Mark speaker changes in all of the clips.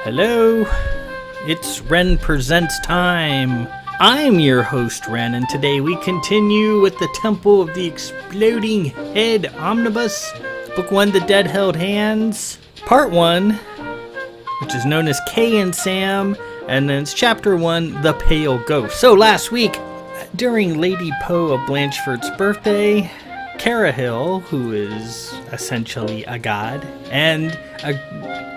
Speaker 1: Hello, it's Ren Presents time. I'm your host, Ren, and today we continue with the Temple of the Exploding Head Omnibus, Book 1, The Dead Held Hands, Part 1, which is known as Kay and Sam, and then it's Chapter 1, The Pale Ghost. So last week, during Lady Poe of Blanchford's birthday, Kabyl, who is essentially a god, and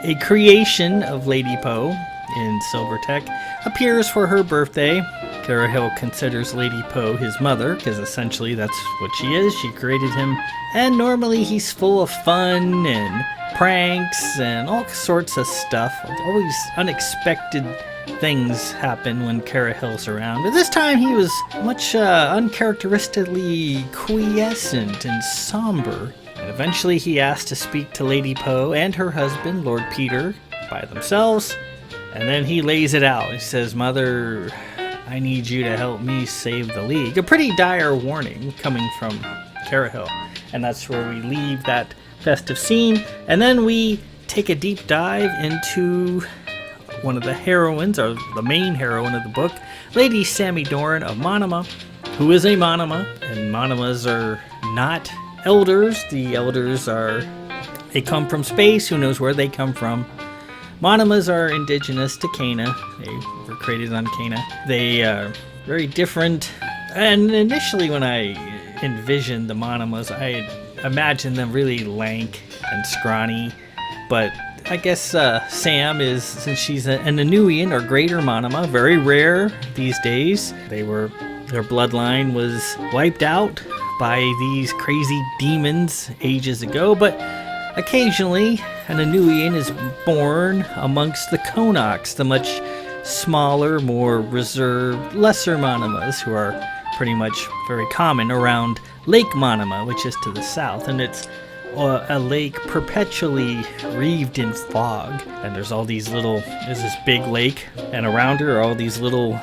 Speaker 1: a creation of Lady Poe in Silvertech, appears for her birthday. Kabyl considers Lady Poe his mother, because essentially that's what she is. She created him, and normally he's full of fun and pranks and all sorts of stuff. Always unexpected things happen when Kabyl's around. But this time he was much uncharacteristically quiescent and somber. And eventually he asked to speak to Lady Poe and her husband, Lord Peter, by themselves. And then he lays it out. He says, "Mother, I need you to help me save the League." A pretty dire warning coming from Kabyl. And that's where we leave that festive scene. And then we take a deep dive into one of the heroines, or the main heroine of the book, Lady Sammy Dorn of Monima, who is a Monima, and Monimas are not elders. The elders they come from space. Who knows where they come from? Monimas are indigenous to Cana. They were created on Cana. They are very different. And initially when I envisioned the Monimas, I imagined them really lank and scrawny. But I guess Sam is, since she's an Anuian or greater Monima, very rare these days. Their bloodline was wiped out by these crazy demons ages ago, but occasionally an Anuian is born amongst the Konaks, the much smaller, more reserved, lesser Monimas, who are pretty much very common around Lake Monima, which is to the south, and it's a lake perpetually wreathed in fog. And there's this big lake, and around her are all these little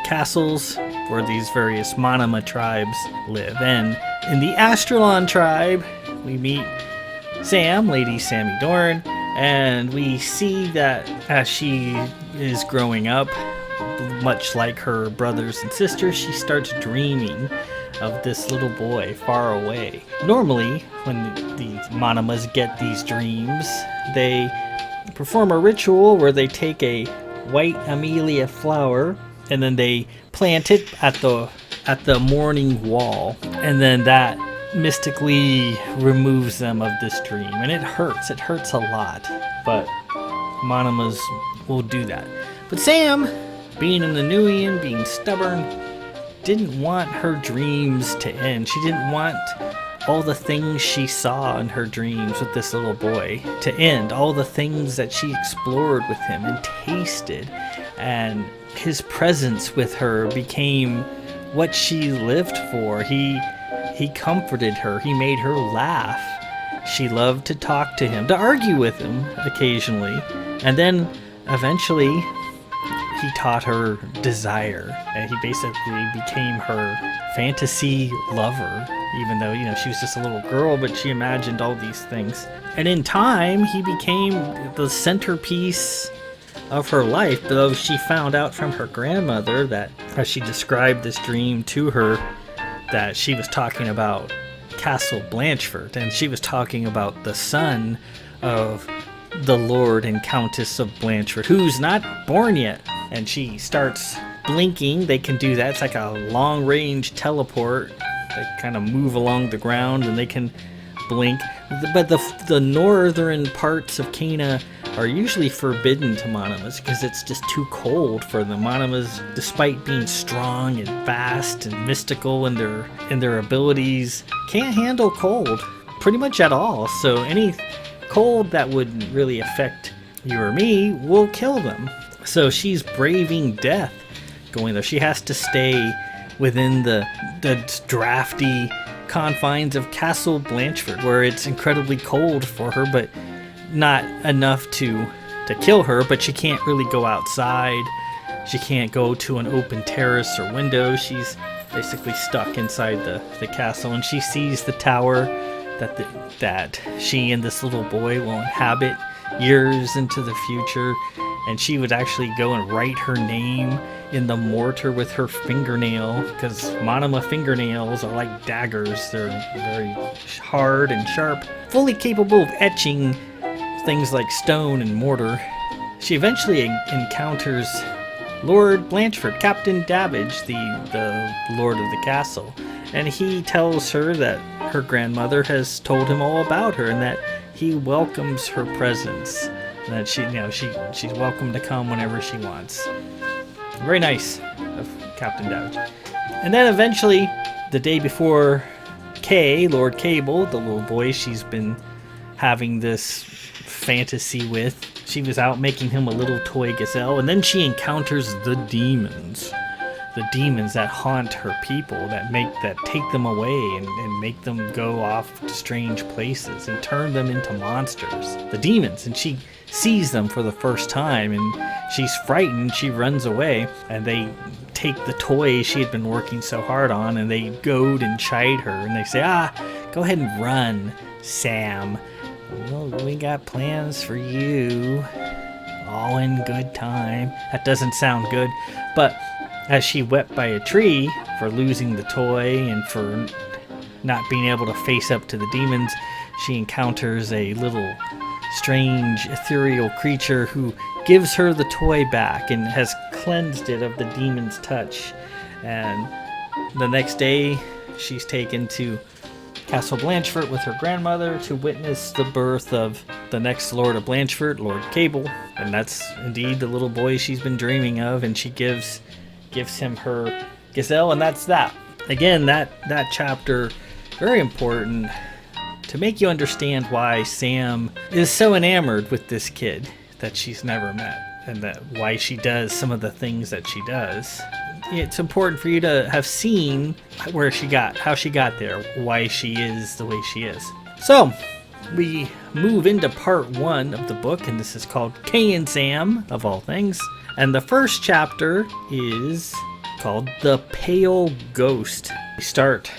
Speaker 1: castles where these various Monima tribes live. And in the Astralon tribe, we meet Sam, Lady Sammy Dorn, and we see that as she is growing up, much like her brothers and sisters, she starts dreaming of this little boy far away. Normally, when these Monimas get these dreams, they perform a ritual where they take a white Amelia flower and then they plant it at the morning wall, and then that mystically removes them of this dream. And it hurts a lot, but Monimas will do that. But Sam, being an Anuian, being stubborn, didn't want her dreams to end. She didn't want all the things she saw in her dreams with this little boy to end. All the things that she explored with him and tasted. And his presence with her became what she lived for. He comforted her. He made her laugh. She loved to talk to him, to argue with him occasionally. And then eventually he taught her desire, and he basically became her fantasy lover, even though, she was just a little girl, but she imagined all these things. And in time, he became the centerpiece of her life, though she found out from her grandmother that, as she described this dream to her, that she was talking about Castle Blanchford, and she was talking about the son of the Lord and Countess of Blanchford, who's not born yet. And she starts blinking. They can do that. It's like a long-range teleport. They kind of move along the ground and they can blink. But the northern parts of Cana are usually forbidden to Monimas because it's just too cold for them. Monimas, despite being strong and fast and mystical in their abilities, can't handle cold pretty much at all. So any cold that would really affect you or me will kill them. So she's braving death going there. She has to stay within the drafty confines of Castle Blanchford, where it's incredibly cold for her, but not enough to kill her. But she can't really go outside. She can't go to an open terrace or window. She's basically stuck inside the castle, and she sees the tower that she and this little boy will inhabit years into the future. and she would actually go and write her name in the mortar with her fingernail, because Monoma fingernails are like daggers. They're very hard and sharp, fully capable of etching things like stone and mortar. She eventually encounters Lord Blanchford, Captain Dabbage, the lord of the castle, and he tells her that her grandmother has told him all about her and that he welcomes her presence, and that she's welcome to come whenever she wants. Very nice of Captain Dabbage. And then eventually, the day before, Lord Kabyl, the little boy she's been having this fantasy with, she was out making him a little toy gazelle, and then she encounters the demons. The demons that haunt her people, that take them away and make them go off to strange places and turn them into monsters. The demons, and she sees them for the first time, and she's frightened. She runs away, and they take the toy she had been working so hard on, and they goad and chide her, and they say, go ahead and run, Sam. Well, we got plans for you. All in good time. That doesn't sound good, but as she wept by a tree for losing the toy and for not being able to face up to the demons, she encounters a little strange ethereal creature who gives her the toy back and has cleansed it of the demon's touch. And the next day, she's taken to Castle Blanchford with her grandmother to witness the birth of the next Lord of Blanchford, Lord Kabyl. And that's indeed the little boy she's been dreaming of, and she gives him her gazelle, and that's that. Again, that chapter, very important to make you understand why Sam is so enamored with this kid that she's never met, and that why she does some of the things that she does. It's important for you to have seen how she got there, why she is the way she is. So, we move into part 1 of the book, and this is called Kay and Sam, of all things. And the first chapter is called The Pale Ghost. We start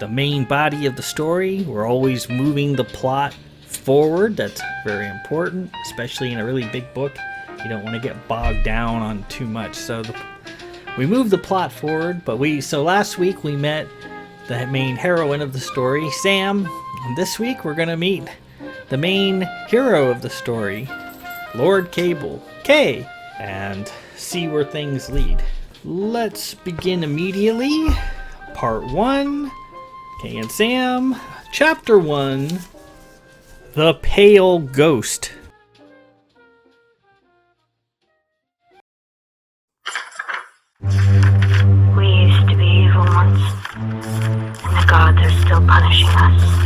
Speaker 1: the main body of the story. We're always moving the plot forward. That's very important, especially in a really big book. You don't want to get bogged down on too much. So we move the plot forward, so last week we met the main heroine of the story, Sam, and this week we're going to meet the main hero of the story, Lord Kabyl, Kay, and see where things lead. Let's begin immediately. Part 1, Kay and Sam, Chapter 1, The Pale Ghost.
Speaker 2: We used to be evil once, and the gods are still punishing us.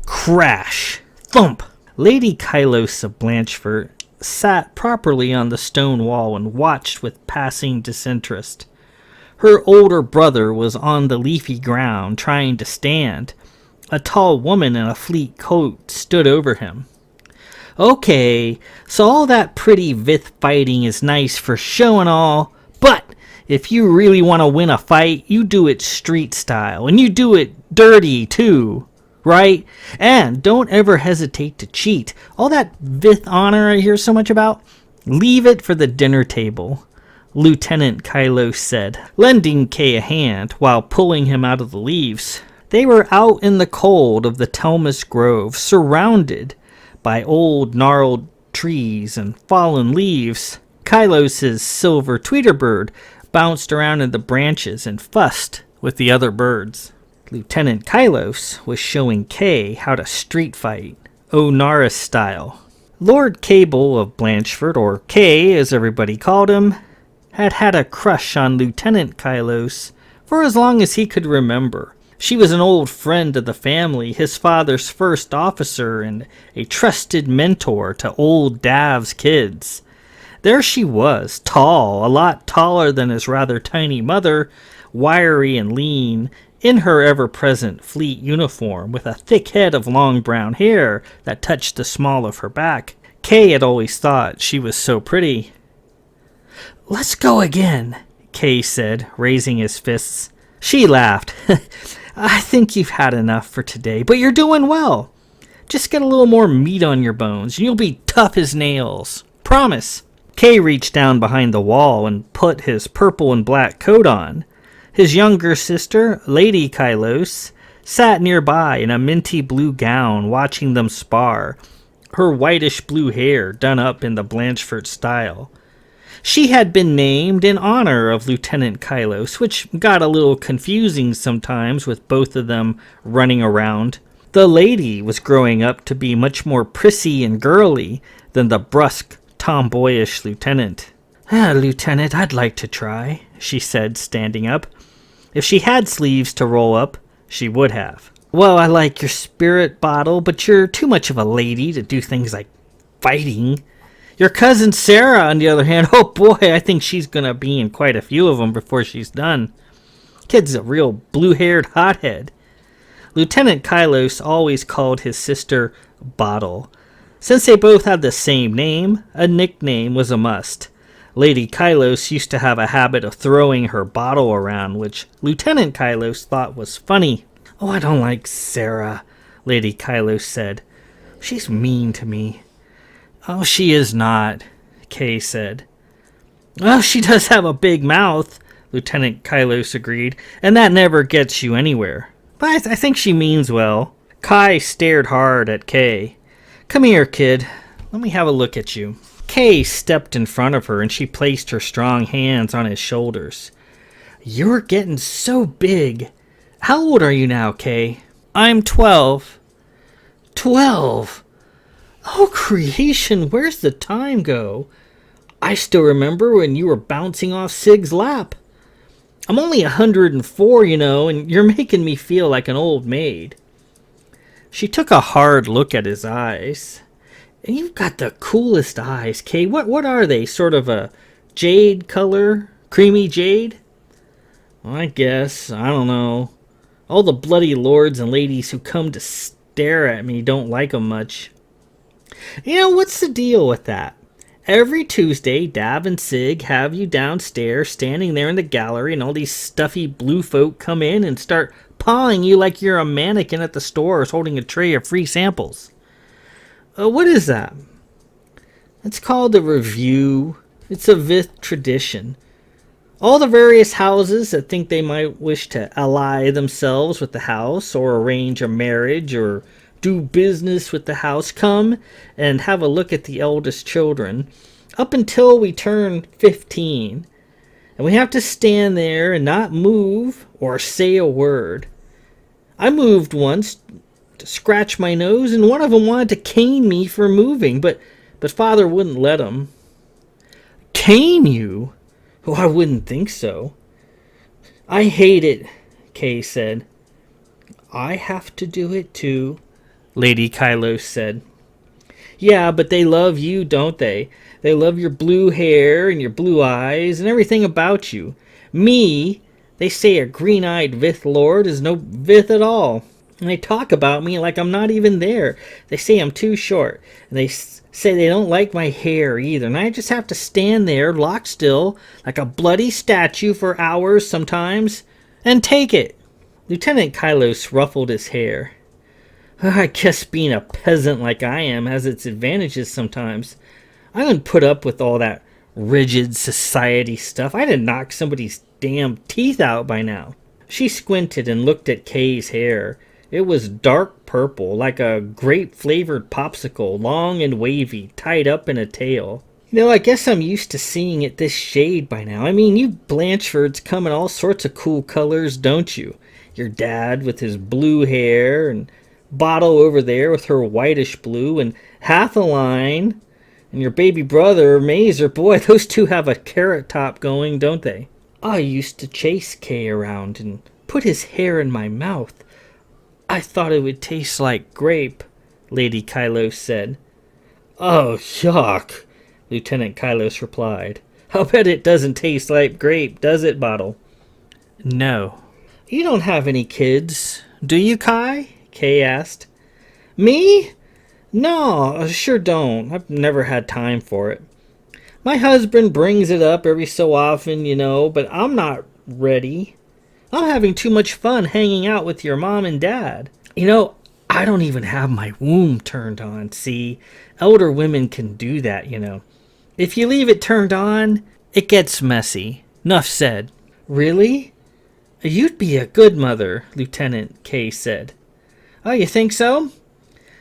Speaker 1: Crash! Thump! Lady Kylos of Blanchford sat properly on the stone wall and watched with passing disinterest. Her older brother was on the leafy ground trying to stand. A tall woman in a fleet coat stood over him. Okay, so all that pretty Vith fighting is nice for show and all, but if you really want to win a fight, you do it street style, and you do it dirty too. Right? And don't ever hesitate to cheat. All that Vith honor I hear so much about, leave it for the dinner table, Lieutenant Kylos said, lending Kay a hand while pulling him out of the leaves. They were out in the cold of the Telmus Grove, surrounded by old gnarled trees and fallen leaves. Kylos's silver tweeterbird bounced around in the branches and fussed with the other birds. Lieutenant Kylos was showing Kay how to street fight, Onaris style. Lord Kabyl of Blanchford, or Kay as everybody called him, had had a crush on Lieutenant Kylos for as long as he could remember. She was an old friend of the family, his father's first officer, and a trusted mentor to old Dav's kids. There she was, tall, a lot taller than his rather tiny mother, wiry and lean, in her ever-present fleet uniform, with a thick head of long brown hair that touched the small of her back. Kay had always thought she was so pretty. "Let's go again," Kay said, raising his fists. She laughed. "I think you've had enough for today, but you're doing well. Just get a little more meat on your bones, and you'll be tough as nails. Promise." Kay reached down behind the wall and put his purple and black coat on. His younger sister, Lady Kylos, sat nearby in a minty blue gown watching them spar, her whitish blue hair done up in the Blanchford style. She had been named in honor of Lieutenant Kylos, which got a little confusing sometimes with both of them running around. The lady was growing up to be much more prissy and girly than the brusque, tomboyish lieutenant. "Lieutenant, I'd like to try," she said, standing up. If she had sleeves to roll up, she would have. "Well, I like your spirit bottle, but you're too much of a lady to do things like fighting. Your cousin Sarah, on the other hand, oh boy, I think she's gonna be in quite a few of them before she's done. Kid's a real blue-haired hothead." Lieutenant Kylos always called his sister Bottle. Since they both had the same name, a nickname was a must. Lady Kylos used to have a habit of throwing her bottle around, which Lieutenant Kylos thought was funny. "Oh, I don't like Sarah," Lady Kylos said. "She's mean to me." "Oh, she is not," Kay said. "Oh, she does have a big mouth," Lieutenant Kylos agreed, "and that never gets you anywhere. But I think she means well." Kai stared hard at Kay. "Come here, kid. Let me have a look at you." Kay stepped in front of her and she placed her strong hands on his shoulders. "You're getting so big. How old are you now, Kay?" "I'm 12. 12? Oh, creation, where's the time go? I still remember when you were bouncing off Sig's lap. I'm only 104, you know, and you're making me feel like an old maid." She took a hard look at his eyes. "And you've got the coolest eyes, Kay. What are they? Sort of a jade color? Creamy jade?" "I guess. I don't know. All the bloody lords and ladies who come to stare at me don't like 'em much." "You know, what's the deal with that? Every Tuesday, Dav and Sig have you downstairs standing there in the gallery, and all these stuffy blue folk come in and start pawing you like you're a mannequin at the stores holding a tray of free samples. What is that?" "It's called a review. It's a Vith tradition. All the various houses that think they might wish to ally themselves with the house, or arrange a marriage, or do business with the house, come and have a look at the eldest children, up until we turn 15. And we have to stand there and not move or say a word. I moved once to scratch my nose, and one of them wanted to cane me for moving, but Father wouldn't let him." "Cane you? Oh, I wouldn't think so." "I hate it," Kay said. "I have to do it too," Lady Kylos said. "Yeah, but they love you, don't they? They love your blue hair and your blue eyes and everything about you. Me, they say a green-eyed Vith Lord is no Vith at all. And they talk about me like I'm not even there. They say I'm too short. And they say they don't like my hair either. And I just have to stand there, locked still, like a bloody statue for hours sometimes, and take it." Lieutenant Kylos ruffled his hair. "I guess being a peasant like I am has its advantages sometimes. I wouldn't put up with all that rigid society stuff. I'd have knocked somebody's damn teeth out by now." She squinted and looked at Kay's hair. It was dark purple, like a grape-flavored popsicle, long and wavy, tied up in a tail. "You know, I guess I'm used to seeing it this shade by now. I mean, you Blanchfords come in all sorts of cool colors, don't you? Your dad with his blue hair, and Bottle over there with her whitish blue, and Hathaline, and your baby brother, Mazer. Boy, those two have a carrot top going, don't they?" "I used to chase Kay around and put his hair in my mouth. I thought it would taste like grape, Lady Kylos said. Oh, yuck, Lieutenant Kylos replied. I'll bet it doesn't taste like grape, does it, Bottle? No. You don't have any kids, do you, Kai? Kay asked. Me? No, I sure don't. I've never had time for it. My husband brings it up every so often, but I'm not ready. I'm having too much fun hanging out with your mom and dad. I don't even have my womb turned on, see? Elder women can do that, If you leave it turned on, it gets messy. Nuff said. Really? You'd be a good mother, Lieutenant K said. Oh, you think so?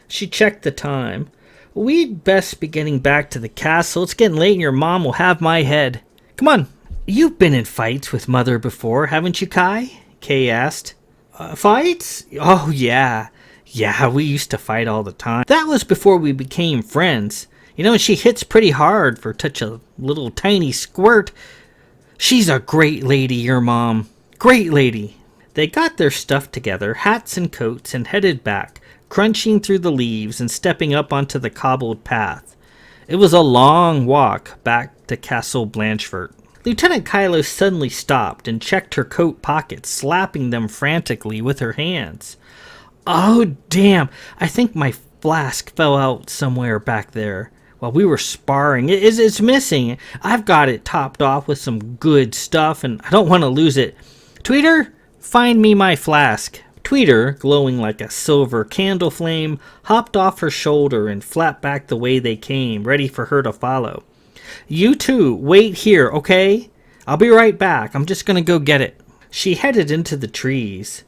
Speaker 1: She checked the time. We'd best be getting back to the castle. It's getting late and your mom will have my head. Come on. You've been in fights with Mother before, haven't you, Kai? Kay asked. Fights? Oh, yeah. Yeah, we used to fight all the time. That was before we became friends. She hits pretty hard for such a little tiny squirt. She's a great lady, your mom. Great lady. They got their stuff together, hats and coats, and headed back, crunching through the leaves and stepping up onto the cobbled path. It was a long walk back to Castle Blanchfort. Lieutenant Kylo suddenly stopped and checked her coat pockets, slapping them frantically with her hands. Oh, damn! I think my flask fell out somewhere back there while we were sparring. It's missing. I've got it topped off with some good stuff, and I don't want to lose it. Tweeter, find me my flask. Tweeter, glowing like a silver candle flame, hopped off her shoulder and flapped back the way they came, ready for her to follow. You two, wait here, okay? I'll be right back. I'm just going to go get it. She headed into the trees.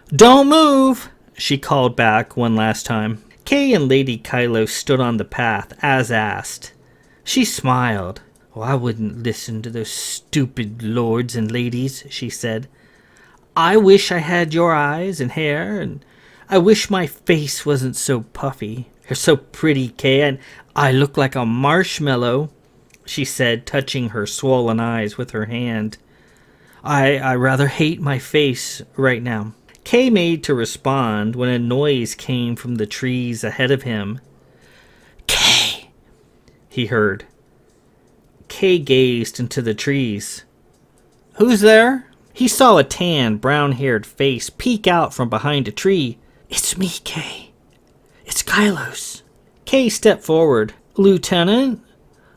Speaker 1: Don't move, she called back one last time. Kay and Lady Kylo stood on the path, as asked. She smiled. Oh, I wouldn't listen to those stupid lords and ladies, she said. I wish I had your eyes and hair, and I wish my face wasn't so puffy. You're so pretty, Kay, and I look like a marshmallow, she said, touching her swollen eyes with her hand. I rather hate my face right now. Kay made to respond when a noise came from the trees ahead of him. Kay, he heard. Kay gazed into the trees. Who's there? He saw a tan, brown-haired face peek out from behind a tree. It's me, Kay. It's Kylos. Kay stepped forward. Lieutenant?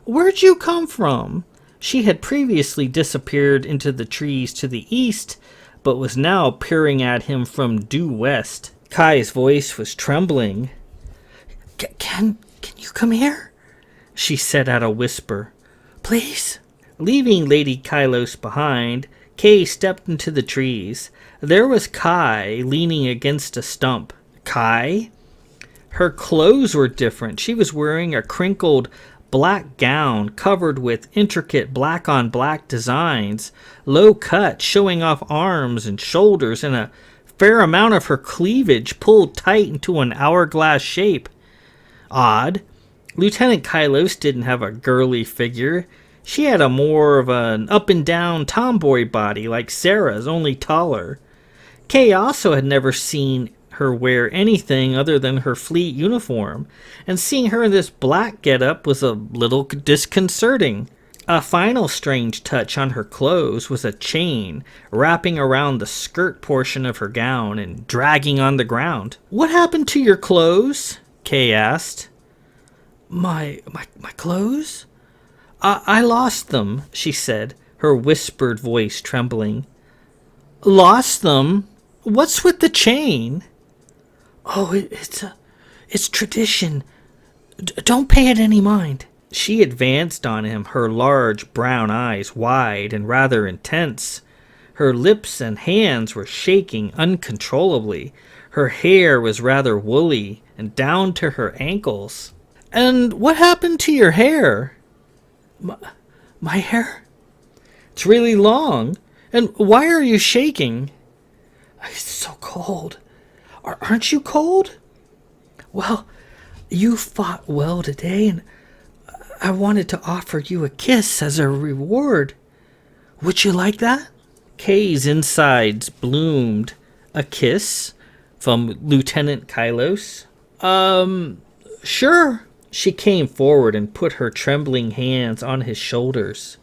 Speaker 1: Where'd you come from? She had previously disappeared into the trees to the east, but was now peering at him from due west. Kai's voice was trembling. Can you come here? She said at a whisper. Please? Leaving Lady Kylos behind, Kay stepped into the trees. There was Kai leaning against a stump. Kai? Her clothes were different. She was wearing a crinkled black gown covered with intricate black-on-black designs, low cut, showing off arms and shoulders, and a fair amount of her cleavage pulled tight into an hourglass shape. Odd. Lieutenant Kylos didn't have a girly figure. She had a more of an up-and-down tomboy body like Sarah's, only taller. Kay also had never seen her wear anything other than her fleet uniform, and seeing her in this black getup was a little disconcerting. A final strange touch on her clothes was a chain wrapping around the skirt portion of her gown and dragging on the ground. What happened to your clothes? Kay asked. My clothes? I lost them, she said, her whispered voice trembling. Lost them? What's with the chain? Oh, it's tradition. Don't pay it any mind. She advanced on him, her large brown eyes wide and rather intense. Her lips and hands were shaking uncontrollably. Her hair was rather woolly and down to her ankles. And what happened to your hair? My hair? It's really long. And why are you shaking? It's so cold. Aren't you cold? Well, you fought well today, and I wanted to offer you a kiss as a reward. Would you like that? Kay's insides bloomed. A kiss from Lieutenant Kylos? Sure. She came forward and put her trembling hands on his shoulders.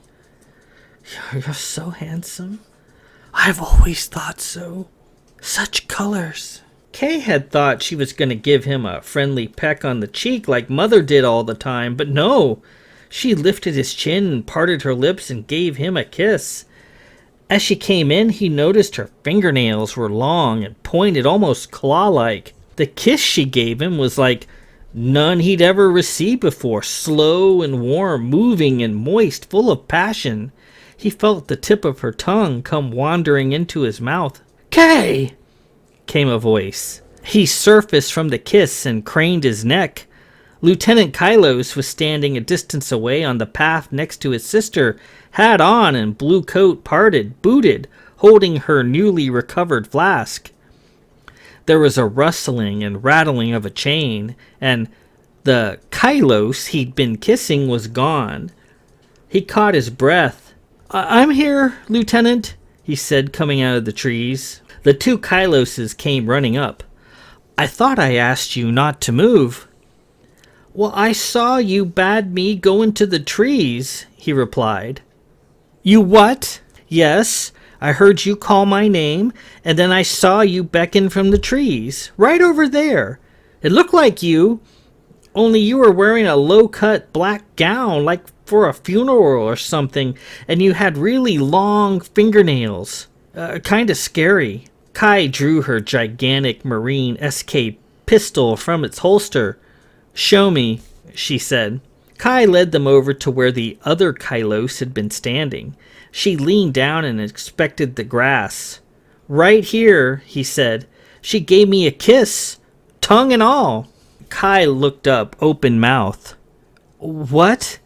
Speaker 1: You're so handsome. I've always thought so. Such colors. Kay had thought she was going to give him a friendly peck on the cheek like Mother did all the time, but no. She lifted his chin and parted her lips and gave him a kiss. As she came in, he noticed her fingernails were long and pointed, almost claw-like. The kiss she gave him was like none he'd ever received before, slow and warm, moving and moist, full of passion. He felt the tip of her tongue come wandering into his mouth. "Kay!" came a voice. He surfaced from the kiss and craned his neck. Lieutenant Kylos was standing a distance away on the path next to his sister, hat on and blue coat parted, booted, holding her newly recovered flask. There was a rustling and rattling of a chain, and the Kylos he'd been kissing was gone. He caught his breath. I'm here, Lieutenant, he said, coming out of the trees. The two Kyloses came running up. I thought I asked you not to move. Well, I saw you bade me go into the trees, he replied. You what? Yes, I heard you call my name, and then I saw you beckon from the trees, right over there. It looked like you, only you were wearing a low-cut black gown, like for a funeral or something, and you had really long fingernails. Kinda scary. Kai drew her gigantic Marine SK pistol from its holster. Show me, she said. Kai led them over to where the other Kylos had been standing. She leaned down and inspected the grass. Right here, he said. She gave me a kiss, tongue and all. Kai looked up, open mouth. What?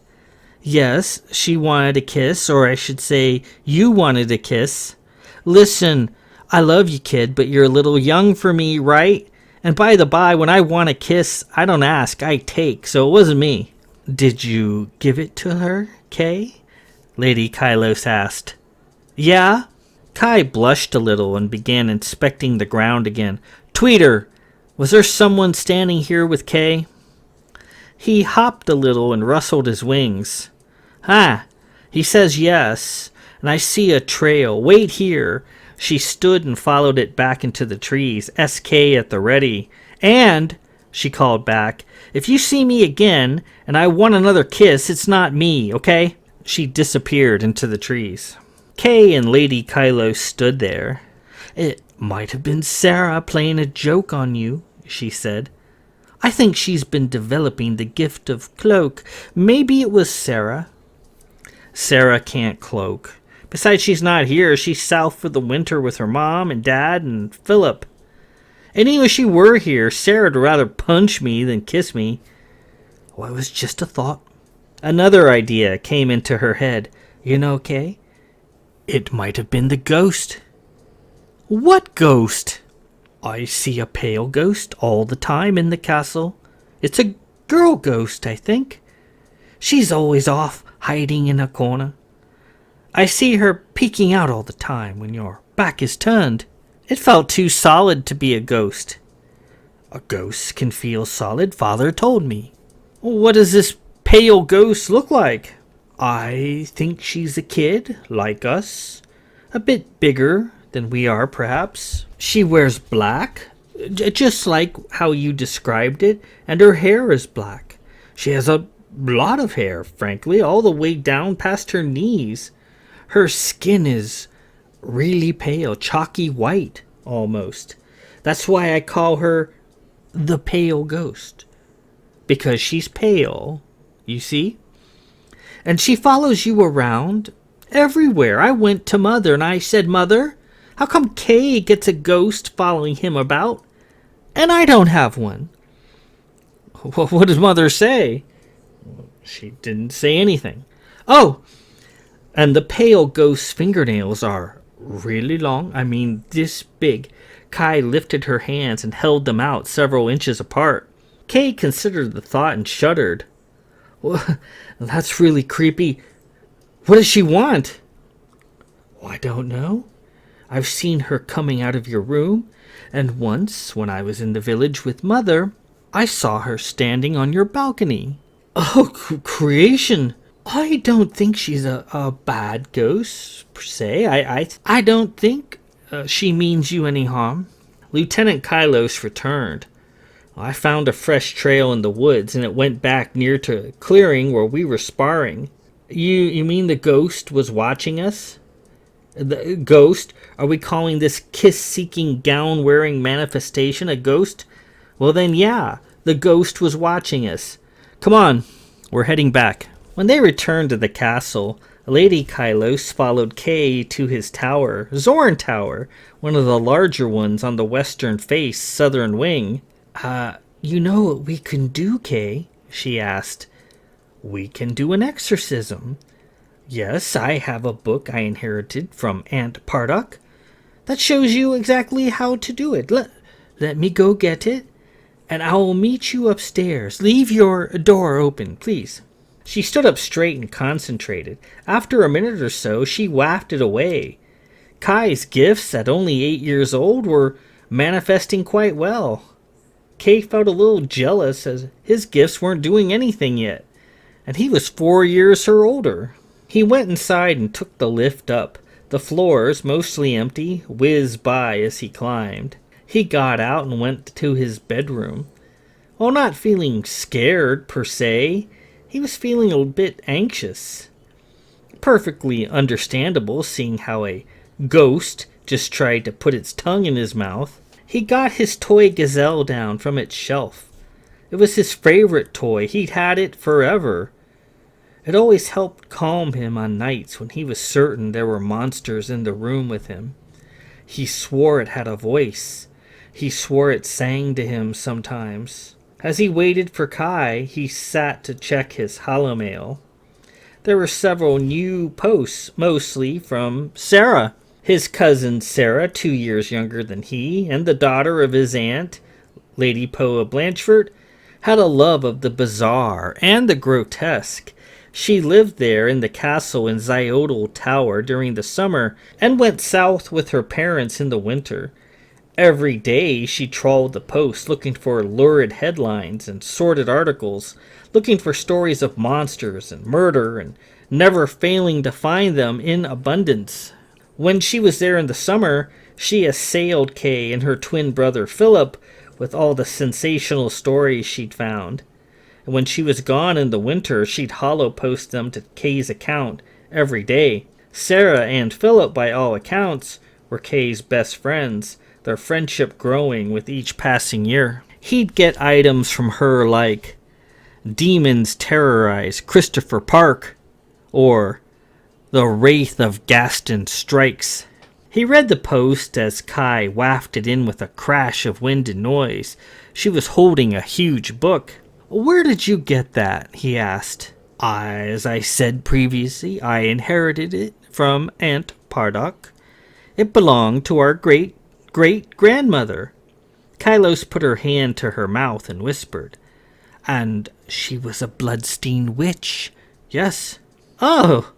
Speaker 1: Yes, she wanted a kiss, or I should say, you wanted a kiss. Listen, I love you, kid, but you're a little young for me, right? And by the by, when I want a kiss, I don't ask, I take, so it wasn't me. Did you give it to her, Kay? Lady Kylos asked. Yeah? Kai blushed a little and began inspecting the ground again. Tweeter, was there someone standing here with Kay? He hopped a little and rustled his wings. He says yes, and I see a trail. Wait here. She stood and followed it back into the trees, SK at the ready. And, she called back, if you see me again and I want another kiss, it's not me, okay? She disappeared into the trees. Kay and Lady Kylos stood there. It might have been Sarah playing a joke on you, she said. I think she's been developing the gift of cloak. Maybe it was Sarah. Sarah can't cloak. Besides, she's not here. She's south for the winter with her mom and dad and Philip. And even if she were here, Sarah'd rather punch me than kiss me. Well, it was just a thought. Another idea came into her head. You know, Kay, it might have been the ghost. What ghost? I see a pale ghost all the time in the castle. It's a girl ghost, I think. She's always off hiding in a corner. I see her peeking out all the time when your back is turned. It felt too solid to be a ghost. A ghost can feel solid, Father told me. What does this pale ghost look like? I think she's a kid, like us. A bit bigger than we are, perhaps. She wears black, just like how you described it, and her hair is black. She has a lot of hair, frankly, all the way down past her knees. Her skin is really pale, chalky white, almost. That's why I call her the pale ghost. Because she's pale, you see? And she follows you around everywhere. I went to Mother and I said, Mother, how come Kay gets a ghost following him about, and I don't have one? Well, what did Mother say? She didn't say anything. Oh, and the pale ghost's fingernails are really long. I mean, this big. Kai lifted her hands and held them out several inches apart. Kay considered the thought and shuddered. Well, that's really creepy. What does she want? Oh, I don't know. I've seen her coming out of your room, and once, when I was in the village with Mother, I saw her standing on your balcony. Oh, creation! I don't think she's a bad ghost, per se. I don't think she means you any harm. Lieutenant Kylos returned. I found a fresh trail in the woods, and it went back near to a clearing where we were sparring. You mean the ghost was watching us? The ghost? Are we calling this kiss-seeking, gown-wearing manifestation a ghost? Well then, yeah, the ghost was watching us. Come on, we're heading back. When they returned to the castle, Lady Kylos followed Kay to his tower, Zorn Tower, one of the larger ones on the western face, southern wing. You know what we can do, Kay? She asked. We can do an exorcism. Yes, I have a book I inherited from Aunt Parduk that shows you exactly how to do it. Let me go get it, and I will meet you upstairs. Leave your door open, please. She stood up straight and concentrated. After a minute or so, she wafted away. Kai's gifts, at only 8 years old, were manifesting quite well. Kay felt a little jealous as his gifts weren't doing anything yet, and he was 4 years her older. He went inside and took the lift up. The floors, mostly empty, whizzed by as he climbed. He got out and went to his bedroom. While not feeling scared, per se, he was feeling a bit anxious. Perfectly understandable, seeing how a ghost just tried to put its tongue in his mouth. He got his toy gazelle down from its shelf. It was his favorite toy. He'd had it forever. It always helped calm him on nights when he was certain there were monsters in the room with him. He swore it had a voice. He swore it sang to him sometimes. As he waited for Kai, he sat to check his holomail. There were several new posts, mostly from Sarah. His cousin Sarah, 2 years younger than he, and the daughter of his aunt, Lady Poa Blanchford, had a love of the bizarre and the grotesque. She lived there in the castle in Zyodal Tower during the summer and went south with her parents in the winter. Every day she trawled the post looking for lurid headlines and sordid articles, looking for stories of monsters and murder, and never failing to find them in abundance. When she was there in the summer, she assailed Kay and her twin brother Philip with all the sensational stories she'd found. And when she was gone in the winter, she'd hollow-post them to Kay's account every day. Sarah and Philip, by all accounts, were Kay's best friends, their friendship growing with each passing year. He'd get items from her like, "Demons terrorize Christopher Park," or "The Wraith of Gaston strikes." He read the post as Kai wafted in with a crash of wind and noise. She was holding a huge book. "Where did you get that?" he asked. As I said previously, I inherited it from Aunt Parduk. It belonged to our great-great-grandmother. Kylos put her hand to her mouth and whispered. "And she was a blood-stained witch." "Yes." "Oh,"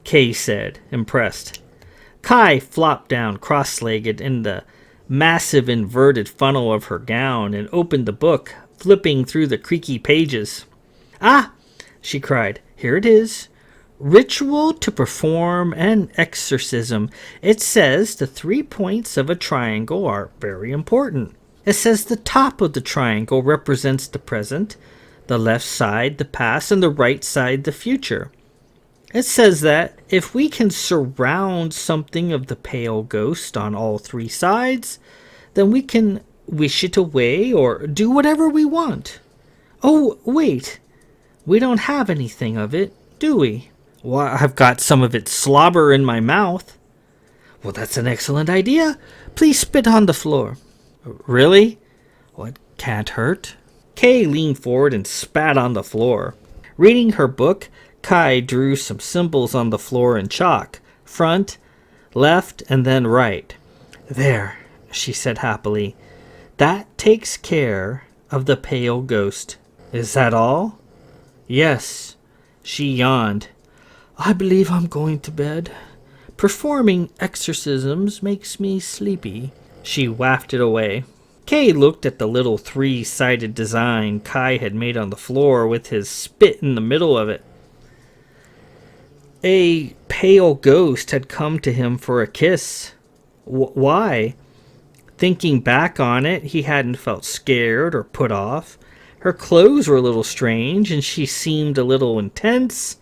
Speaker 1: Kay said, impressed. Kai flopped down cross-legged in the massive inverted funnel of her gown and opened the book, flipping through the creaky pages. "Ah!" she cried. "Here it is. Ritual to perform an exorcism. It says the 3 points of a triangle are very important. It says the top of the triangle represents the present, the left side the past, and the right side the future. It says that if we can surround something of the pale ghost on all 3 sides, then we can wish it away or do whatever we want. Oh, wait. We don't have anything of it, do we?" "Well, I've got some of its slobber in my mouth." "Well, that's an excellent idea. Please spit on the floor." "Really?" "Well, it can't hurt." Kay leaned forward and spat on the floor. Reading her book, Kai drew some symbols on the floor in chalk, front, left, and then right. "There," she said happily. "That takes care of the pale ghost." "Is that all?" "Yes." She yawned. "I believe I'm going to bed. Performing exorcisms makes me sleepy. She wafted away. Kay looked at the little three-sided design Kai had made on the floor with his spit in the middle of it. A pale ghost had come to him for a kiss. Why? Thinking back on it, he hadn't felt scared or put off. Her clothes were a little strange, and she seemed a little intense,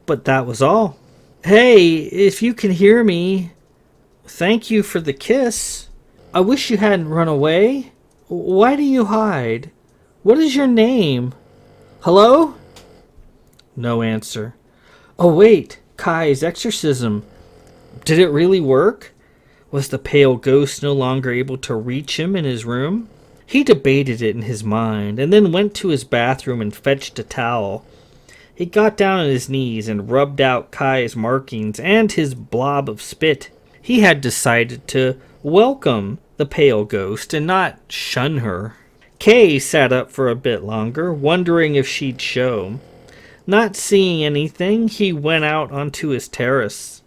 Speaker 1: but that was all. Hey, if you can hear me, thank you for the kiss. I wish you hadn't run away. Why do you hide? What is your name? Hello? No answer. Oh wait, Kai's exorcism. Did it really work? Was the pale ghost no longer able to reach him in his room? He debated it in his mind, and then went to his bathroom and fetched a towel. He got down on his knees and rubbed out Kai's markings and his blob of spit. He had decided to welcome the pale ghost and not shun her. Kay sat up for a bit longer, wondering if she'd show. Not seeing anything, he went out onto his terrace.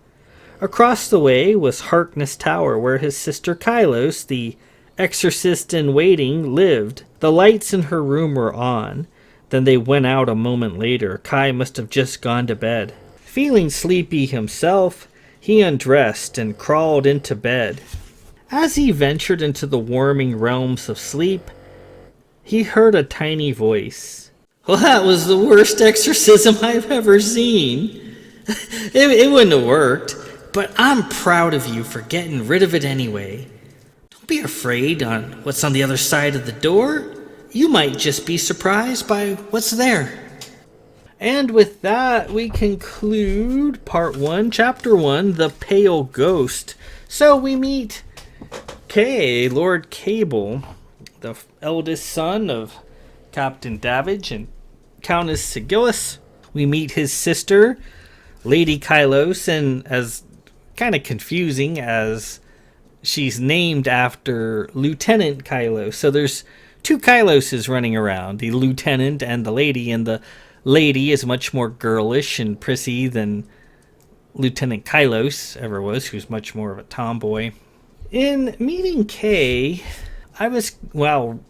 Speaker 1: Across the way was Harkness Tower, where his sister Kylos, the exorcist-in-waiting, lived. The lights in her room were on. Then they went out a moment later. Kai must have just gone to bed. Feeling sleepy himself, he undressed and crawled into bed. As he ventured into the warming realms of sleep, he heard a tiny voice. Well, that was the worst exorcism I've ever seen. It wouldn't have worked, but I'm proud of you for getting rid of it anyway. Don't be afraid on what's on the other side of the door. You might just be surprised by what's there. And with that, we conclude Part 1, Chapter 1, The Pale Ghost. So we meet Kay, Lord Kabyl, the eldest son of Captain Davidge and Countess Sigillis. We meet his sister, Lady Kylos, and as kind of confusing as she's named after Lieutenant Kylos. So there's two Kyloses running around, the lieutenant and the lady is much more girlish and prissy than Lieutenant Kylos ever was, who's much more of a tomboy. In meeting Kay, while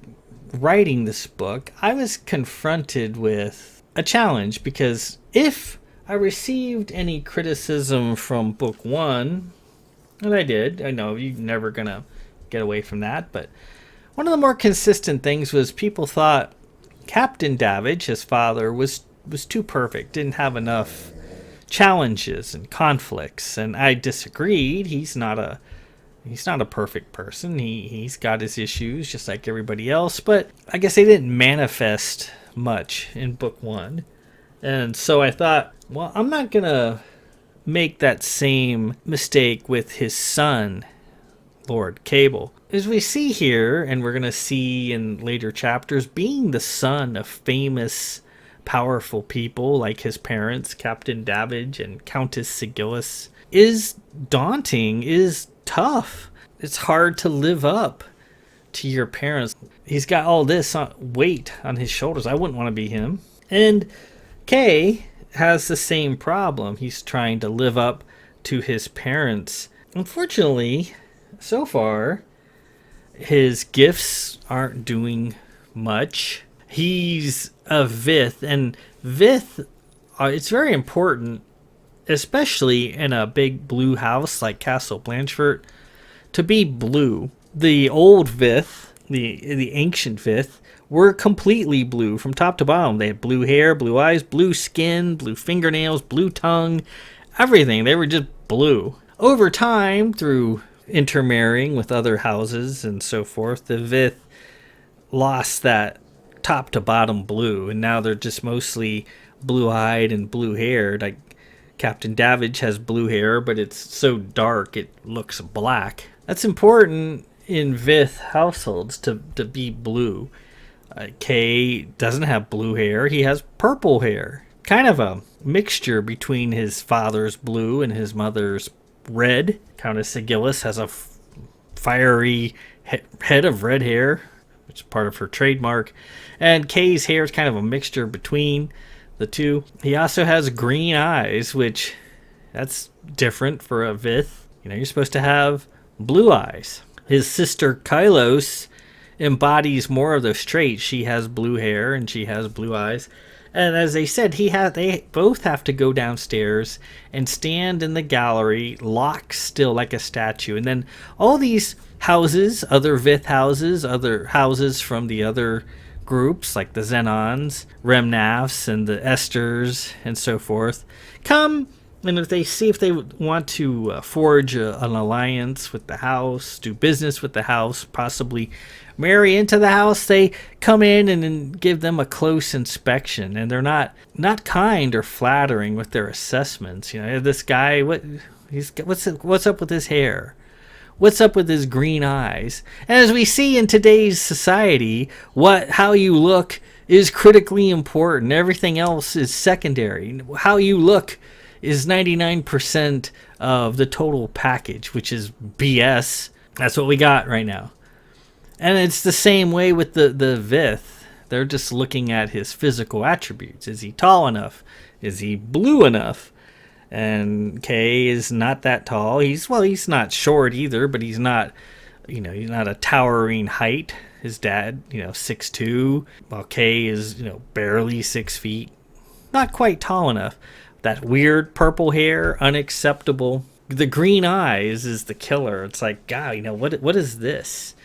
Speaker 1: writing this book, I was confronted with a challenge, because if I received any criticism from book 1, and I did, I know you're never gonna get away from that, but one of the more consistent things was people thought Captain Davidge, his father, was too perfect, didn't have enough challenges and conflicts, and I disagreed. He's not a perfect person. He's got his issues just like everybody else, but I guess they didn't manifest much in book 1. And so I thought, well, I'm not gonna make that same mistake with his son, Lord Kabyl. As we see here, and we're gonna see in later chapters, being the son of famous, powerful people like his parents, Captain Davidge and Countess Sigillis, is daunting, is tough. It's hard to live up to your parents. He's got all this weight on his shoulders. I wouldn't want to be him. And Kay has the same problem. He's trying to live up to his parents. Unfortunately, so far, his gifts aren't doing much. He's a Vith, and Vith, it's very important, especially in a big blue house like Castle Blanchfort, to be blue. The old Vith, the ancient Vith, were completely blue from top to bottom. They had blue hair, blue eyes, blue skin, blue fingernails, blue tongue, everything. They were just blue. Over time, through intermarrying with other houses and so forth, the Vith lost that top to bottom blue, and now they're just mostly blue-eyed and blue-haired. Like Captain Davidge has blue hair, but it's so dark it looks black. That's important in Vith households to be blue. Kay doesn't have blue hair. He has purple hair. Kind of a mixture between his father's blue and his mother's red. Countess Sigillis has a fiery head of red hair, which is part of her trademark. And Kay's hair is kind of a mixture between the two. He also has green eyes, which That's different for a Vith. You're supposed to have blue eyes. His sister Kylos embodies more of those traits. She has blue hair and she has blue eyes. And as they said, they both have to go downstairs and stand in the gallery, locked still like a statue. And then all these houses, other Vith houses, other houses from the other groups, like the Xenons, Remnafs, and the Esters, and so forth, come. And if they want to forge an alliance with the house, do business with the house, possibly marry into the house, they come in and then give them a close inspection. And they're not kind or flattering with their assessments. This guy, what's up with his hair? What's up with his green eyes? And as we see in today's society, how you look is critically important. Everything else is secondary. How you look is 99% of the total package, which is BS. That's what we got right now. And it's the same way with the Vith. They're just looking at his physical attributes. Is he tall enough? Is he blue enough? And Kay is not that tall. He's not short either, but he's not, he's not a towering height. His dad, 6'2", while Kay is, barely 6 feet. Not quite tall enough. That weird purple hair, unacceptable. The green eyes is the killer. It's like, God, what is this?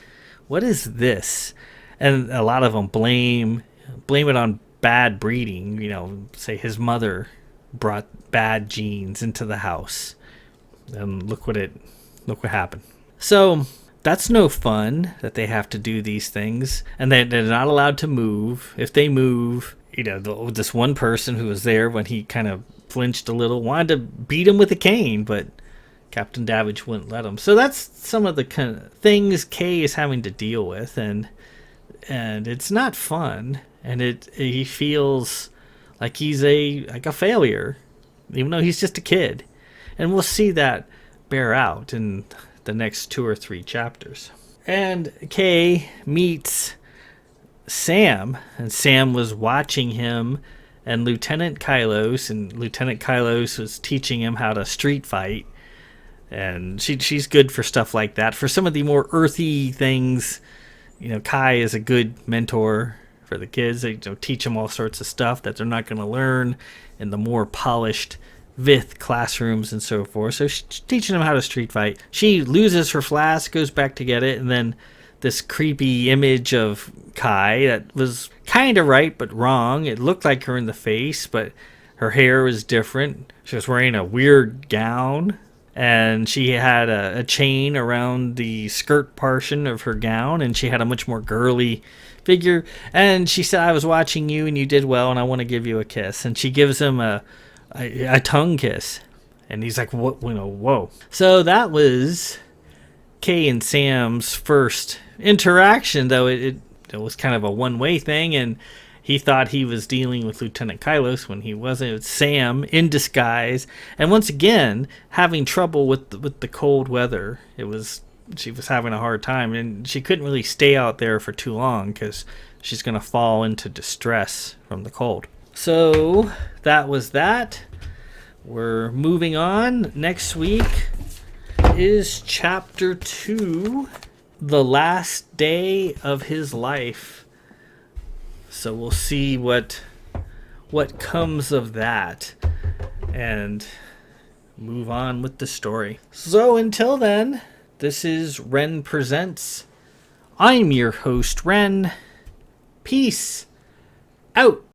Speaker 1: What is this? And a lot of them blame it on bad breeding. Say his mother brought bad genes into the house, and look what happened. So that's no fun that they have to do these things, and they're not allowed to move. If they move, this one person who was there when he kind of flinched a little wanted to beat him with a cane, but Captain Davidge wouldn't let him. So that's some of the kind of things Kay is having to deal with, and it's not fun, and he feels like he's a failure, even though he's just a kid. And we'll see that bear out in the next 2 or 3 chapters. And Kay meets Sam, and Sam was watching him and Lieutenant Kylos was teaching him how to street fight. And she's good for stuff like that. For some of the more earthy things, Kai is a good mentor for the kids. They teach them all sorts of stuff that they're not going to learn in the more polished Vith classrooms and so forth. So she's teaching them how to street fight. She loses her flask, goes back to get it, and then this creepy image of Kai that was kind of right but wrong. It looked like her in the face, but her hair was different. She was wearing a weird gown, and she had a chain around the skirt portion of her gown, and she had a much more girly figure. And she said, "I was watching you, and you did well, and I want to give you a kiss." And she gives him a tongue kiss, and he's like, "What? Whoa!" So that was Kay and Sam's first interaction, though it was kind of a one-way thing, and he thought he was dealing with Lieutenant Kylos when he wasn't. It was Sam in disguise, and once again having trouble with the cold weather. She was having a hard time, and she couldn't really stay out there for too long because she's going to fall into distress from the cold. So that was that. We're moving on. Next week is chapter 2, the last day of his life. So we'll see what comes of that and move on with the story. So until then, this is Ren Presents. I'm your host, Ren. Peace out.